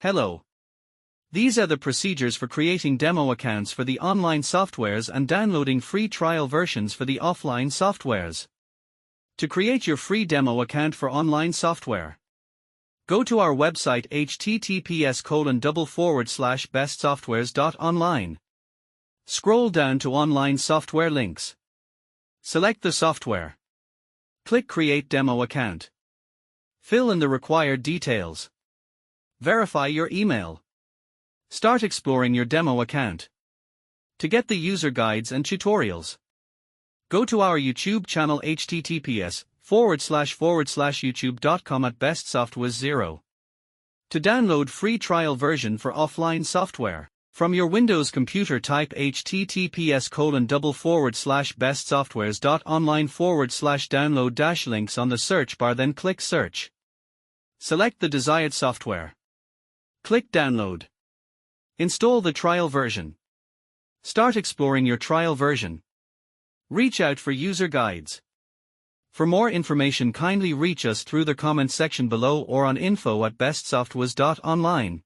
Hello. These are the procedures for creating demo accounts for the online softwares and downloading free trial versions for the offline softwares. To create your free demo account for online software, go to our website https://bestsoftwares.online. Scroll down to online software links. Select the software. Click Create Demo Account. Fill in the required details. Verify your email. Start exploring your demo account. To get the user guides and tutorials, go to our YouTube channel https://youtube.com/bestsoftwares0. To download free trial version for offline software, from your Windows computer type https://bestsoftwares.online/download-links on the search bar, then click Search. Select the desired software. Click Download. Install the trial version. Start exploring your trial version. Reach out for user guides. For more information, kindly reach us through the comment section below or on info@bestsoftwares.online.